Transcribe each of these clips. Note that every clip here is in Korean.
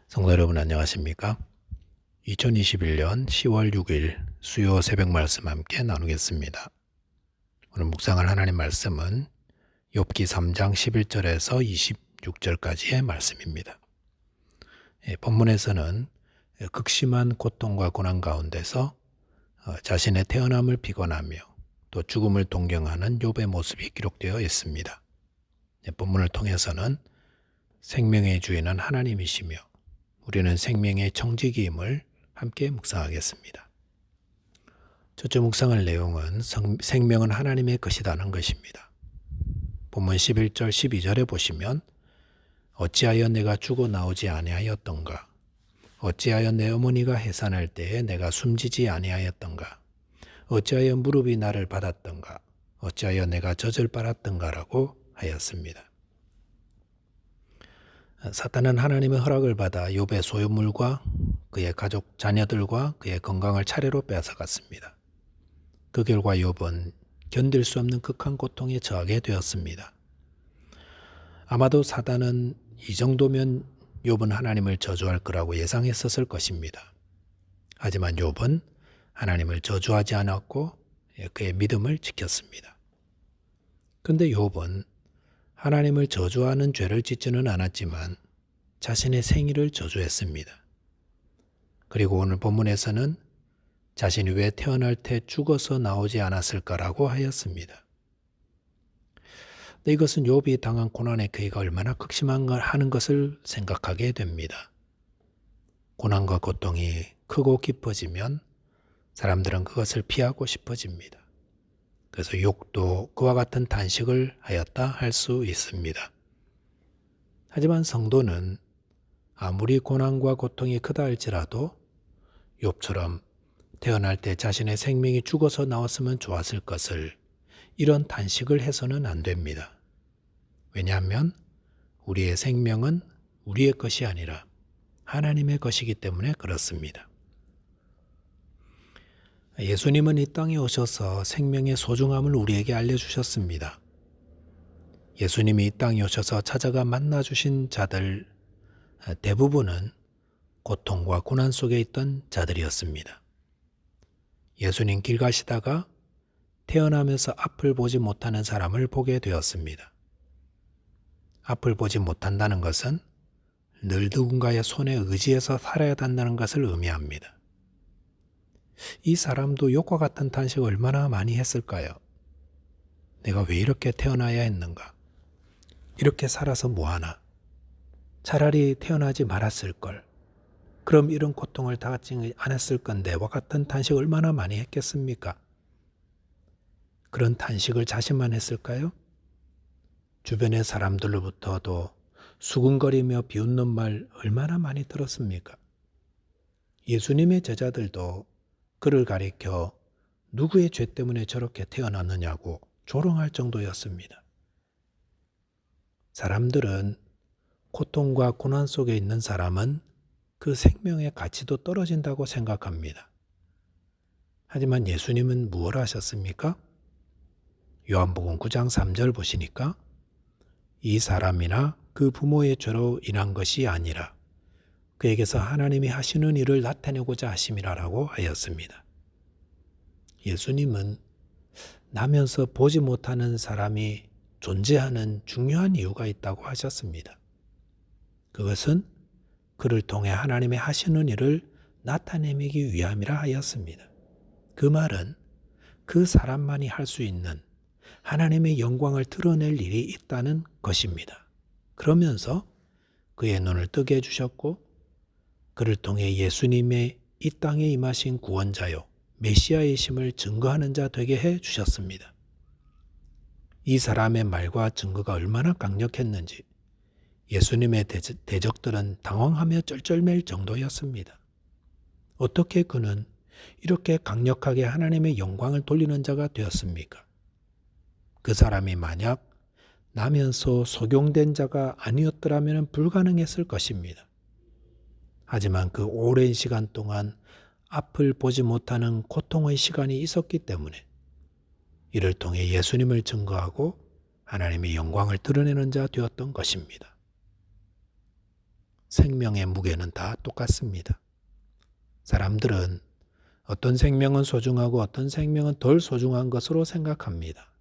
성도 여러분 안녕하십니까? 2021년 10월 6일 수요 새벽 말씀 함께 나누겠습니다. 오늘 묵상할 하나님 말씀은 욥기 3장 11절에서 26절까지의 말씀입니다. 본문에서는 극심한 고통과 고난 가운데서 자신의 태어남을 비관하며 또 죽음을 동경하는 욥의 모습이 기록되어 있습니다. 본문을 통해서는 생명의 주인은 하나님이시며 우리는 생명의 청지기임을 함께 묵상하겠습니다. 첫째 묵상할 내용은 생명은 하나님의 것이라는 것입니다. 본문 11절 12절에 보시면 어찌하여 내가 죽어 나오지 아니하였던가, 어찌하여 내 어머니가 해산할 때에 내가 숨지지 아니하였던가, 어찌하여 무릎이 나를 받았던가, 어찌하여 내가 젖을 빨았던가라고 하였습니다. 사탄은 하나님의 허락을 받아 욥의 소유물과 그의 가족 자녀들과 그의 건강을 차례로 빼앗아갔습니다. 그 결과 욥은 견딜 수 없는 극한 고통에 처하게 되었습니다. 아마도 사탄은 이 정도면 욥은 하나님을 저주할 거라고 예상했었을 것입니다. 하지만 욥은 하나님을 저주하지 않았고 그의 믿음을 지켰습니다. 그런데 욥은 하나님을 저주하는 죄를 짓지는 않았지만 자신의 생일을 저주했습니다. 그리고 오늘 본문에서는 자신이 왜 태어날 때 죽어서 나오지 않았을까라고 하였습니다. 근데 이것은 욥이 당한 고난의 크기가 얼마나 극심한가 하는 것을 생각하게 됩니다. 고난과 고통이 크고 깊어지면 사람들은 그것을 피하고 싶어집니다. 그래서 욕도 그와 같은 단식을 하였다 할 수 있습니다. 하지만 성도는 아무리 고난과 고통이 크다 할지라도 욥처럼 태어날 때 자신의 생명이 죽어서 나왔으면 좋았을 것을 이런 단식을 해서는 안 됩니다. 왜냐하면 우리의 생명은 우리의 것이 아니라 하나님의 것이기 때문에 그렇습니다. 예수님은 이 땅에 오셔서 생명의 소중함을 우리에게 알려주셨습니다. 예수님이 이 땅에 오셔서 찾아가 만나주신 자들 대부분은 고통과 고난 속에 있던 자들이었습니다. 예수님 길 가시다가 태어나면서 앞을 보지 못하는 사람을 보게 되었습니다. 앞을 보지 못한다는 것은 늘 누군가의 손에 의지해서 살아야 한다는 것을 의미합니다. 이 사람도 욕과 같은 탄식을 얼마나 많이 했을까요? 내가 왜 이렇게 태어나야 했는가? 이렇게 살아서 뭐하나? 차라리 태어나지 말았을걸. 그럼 이런 고통을 다 갖지 않았을 건데와 같은 탄식을 얼마나 많이 했겠습니까? 그런 탄식을 자신만 했을까요? 주변의 사람들로부터도 수근거리며 비웃는 말 얼마나 많이 들었습니까? 예수님의 제자들도 그를 가리켜 누구의 죄 때문에 저렇게 태어났느냐고 조롱할 정도였습니다. 사람들은 고통과 고난 속에 있는 사람은 그 생명의 가치도 떨어진다고 생각합니다. 하지만 예수님은 무엇을 하셨습니까? 요한복음 9장 3절 보시니까 이 사람이나 그 부모의 죄로 인한 것이 아니라 그에게서 하나님이 하시는 일을 나타내고자 하심이라라고 하였습니다. 예수님은 나면서 보지 못하는 사람이 존재하는 중요한 이유가 있다고 하셨습니다. 그것은 그를 통해 하나님의 하시는 일을 나타내기 위함이라 하였습니다. 그 말은 그 사람만이 할 수 있는 하나님의 영광을 드러낼 일이 있다는 것입니다. 그러면서 그의 눈을 뜨게 해주셨고 그를 통해 예수님의 이 땅에 임하신 구원자요 메시아이심을 증거하는 자 되게 해주셨습니다. 이 사람의 말과 증거가 얼마나 강력했는지 예수님의 대적들은 당황하며 쩔쩔맬 정도였습니다. 어떻게 그는 이렇게 강력하게 하나님의 영광을 돌리는 자가 되었습니까? 그 사람이 만약 나면서 속용된 자가 아니었더라면 불가능했을 것입니다. 하지만 그 오랜 시간 동안 앞을 보지 못하는 고통의 시간이 있었기 때문에 이를 통해 예수님을 증거하고 하나님의 영광을 드러내는 자 되었던 것입니다. 생명의 무게는 다 똑같습니다. 사람들은 어떤 생명은 소중하고 어떤 생명은 덜 소중한 것으로 생각합니다.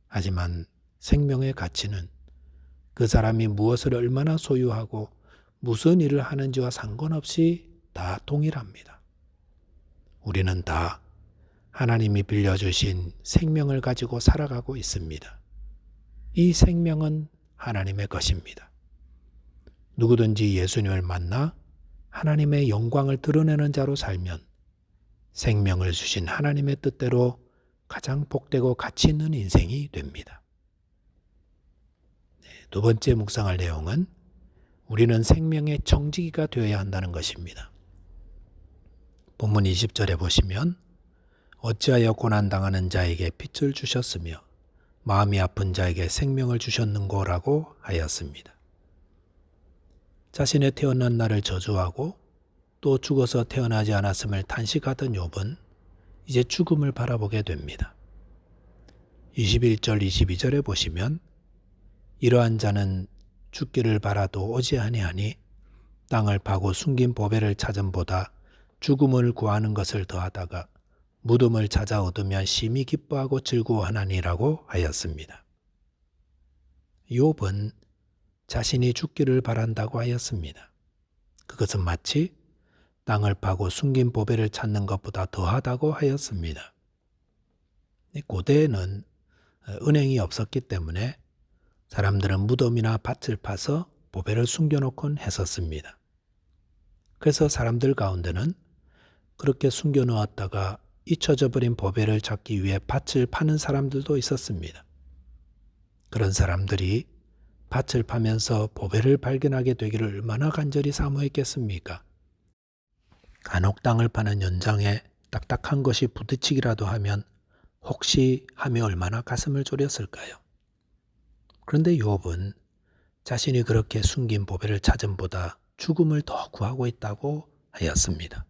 하지만 생명의 가치는 그 사람이 무엇을 얼마나 소유하고 무슨 일을 하는지와 상관없이 다 동일합니다. 우리는 다 하나님이 빌려주신 생명을 가지고 살아가고 있습니다. 이 생명은 하나님의 것입니다. 누구든지 예수님을 만나 하나님의 영광을 드러내는 자로 살면 생명을 주신 하나님의 뜻대로 가장 복되고 가치 있는 인생이 됩니다. 두 번째 묵상할 내용은 우리는 생명의 정직이가 되어야 한다는 것입니다. 본문 20절에 보시면 어찌하여 고난당하는 자에게 빛을 주셨으며 마음이 아픈 자에게 생명을 주셨는고라고 하였습니다. 자신의 태어난 날을 저주하고 또 죽어서 태어나지 않았음을 탄식하던 욥은 이제 죽음을 바라보게 됩니다. 21절 22절에 보시면 이러한 자는 죽기를 바라도 오지 아니하니 땅을 파고 숨긴 보배를 찾음보다 죽음을 구하는 것을 더하다가 무덤을 찾아 얻으면 심히 기뻐하고 즐거워하나니라고 하였습니다. 욥은 자신이 죽기를 바란다고 하였습니다. 그것은 마치 땅을 파고 숨긴 보배를 찾는 것보다 더하다고 하였습니다. 고대에는 은행이 없었기 때문에 사람들은 무덤이나 밭을 파서 보배를 숨겨놓곤 했었습니다. 그래서 사람들 가운데는 그렇게 숨겨놓았다가 잊혀져 버린 보배를 찾기 위해 밭을 파는 사람들도 있었습니다. 그런 사람들이 밭을 파면서 보배를 발견하게 되기를 얼마나 간절히 사모했겠습니까? 간혹 땅을 파는 연장에 딱딱한 것이 부딪히기라도 하면 혹시 하며 얼마나 가슴을 졸였을까요? 그런데 욥은 자신이 그렇게 숨긴 보배를 찾음보다 죽음을 더 구하고 있다고 하였습니다.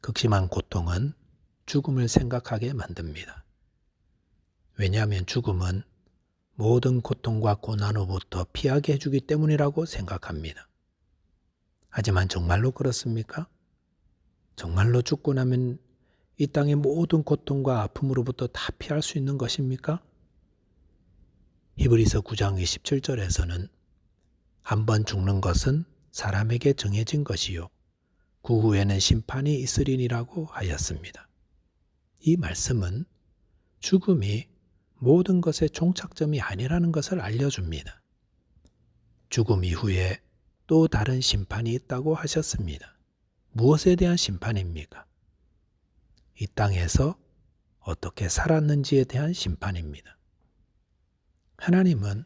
극심한 고통은 죽음을 생각하게 만듭니다. 왜냐하면 죽음은 모든 고통과 고난으로부터 피하게 해주기 때문이라고 생각합니다. 하지만 정말로 그렇습니까? 정말로 죽고 나면 이 땅의 모든 고통과 아픔으로부터 다 피할 수 있는 것입니까? 히브리서 9장 27절에서는 한 번 죽는 것은 사람에게 정해진 것이요 그 후에는 심판이 있으리니라고 하였습니다. 이 말씀은 죽음이 모든 것의 종착점이 아니라는 것을 알려줍니다. 죽음 이후에 또 다른 심판이 있다고 하셨습니다. 무엇에 대한 심판입니까? 이 땅에서 어떻게 살았는지에 대한 심판입니다. 하나님은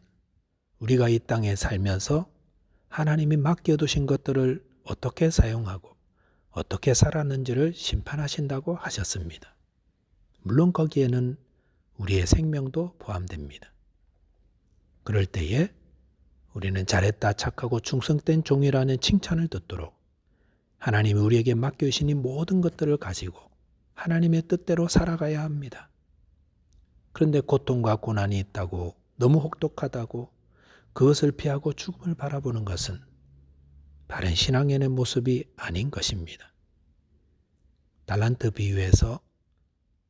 우리가 이 땅에 살면서 하나님이 맡겨두신 것들을 어떻게 사용하고 어떻게 살았는지를 심판하신다고 하셨습니다. 물론 거기에는 우리의 생명도 포함됩니다. 그럴 때에 우리는 잘했다 착하고 충성된 종이라는 칭찬을 듣도록 하나님이 우리에게 맡겨주신 이 모든 것들을 가지고 하나님의 뜻대로 살아가야 합니다. 그런데 고통과 고난이 있다고 너무 혹독하다고 그것을 피하고 죽음을 바라보는 것은 바른 신앙인의 모습이 아닌 것입니다. 달란트 비유에서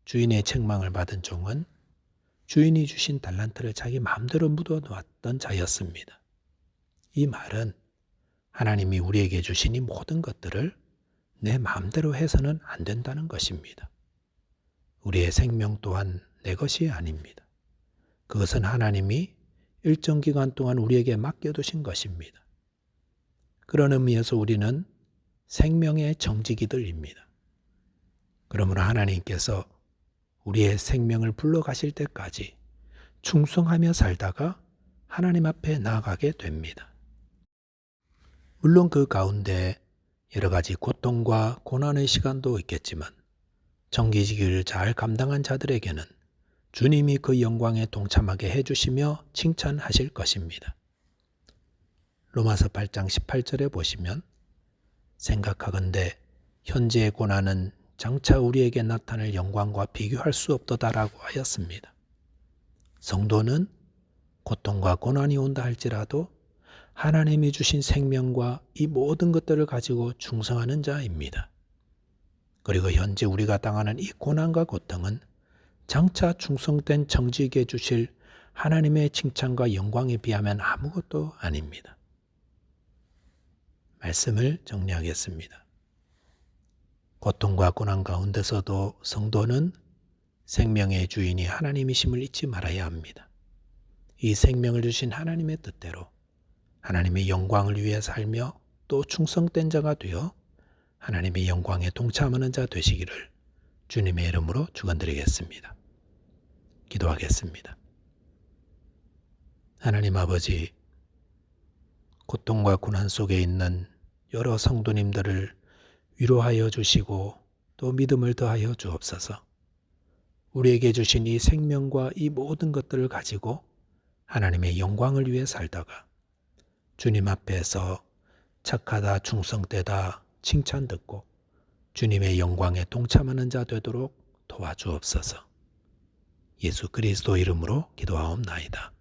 주인의 책망을 받은 종은 주인이 주신 달란트를 자기 마음대로 묻어놓았던 자였습니다. 이 말은 하나님이 우리에게 주신 이 모든 것들을 내 마음대로 해서는 안 된다는 것입니다. 우리의 생명 또한 내 것이 아닙니다. 그것은 하나님이 일정 기간 동안 우리에게 맡겨두신 것입니다. 그런 의미에서 우리는 생명의 정직이들입니다. 그러므로 하나님께서 우리의 생명을 불러가실 때까지 충성하며 살다가 하나님 앞에 나아가게 됩니다. 물론 그 가운데 여러 가지 고통과 고난의 시간도 있겠지만 정기직을 잘 감당한 자들에게는 주님이 그 영광에 동참하게 해주시며 칭찬하실 것입니다. 로마서 8장 18절에 보시면 생각하건대 현재의 고난은 장차 우리에게 나타날 영광과 비교할 수 없도다라고 하였습니다. 성도는 고통과 고난이 온다 할지라도 하나님이 주신 생명과 이 모든 것들을 가지고 충성하는 자입니다. 그리고 현재 우리가 당하는 이 고난과 고통은 장차 충성된 정직에 주실 하나님의 칭찬과 영광에 비하면 아무것도 아닙니다. 말씀을 정리하겠습니다. 고통과 고난 가운데서도 성도는 생명의 주인이 하나님이심을 잊지 말아야 합니다. 이 생명을 주신 하나님의 뜻대로 하나님의 영광을 위해 살며 또 충성된 자가 되어 하나님의 영광에 동참하는 자 되시기를 주님의 이름으로 축원드리겠습니다. 기도하겠습니다. 하나님 아버지, 고통과 고난 속에 있는 여러 성도님들을 위로하여 주시고 또 믿음을 더하여 주옵소서. 우리에게 주신 이 생명과 이 모든 것들을 가지고 하나님의 영광을 위해 살다가 주님 앞에서 착하다, 충성되다, 칭찬 듣고 주님의 영광에 동참하는 자 되도록 도와주옵소서. 예수 그리스도 이름으로 기도하옵나이다.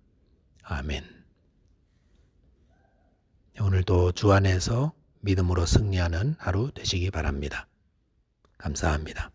아멘. 오늘도 주 안에서 믿음으로 승리하는 하루 되시기 바랍니다. 감사합니다.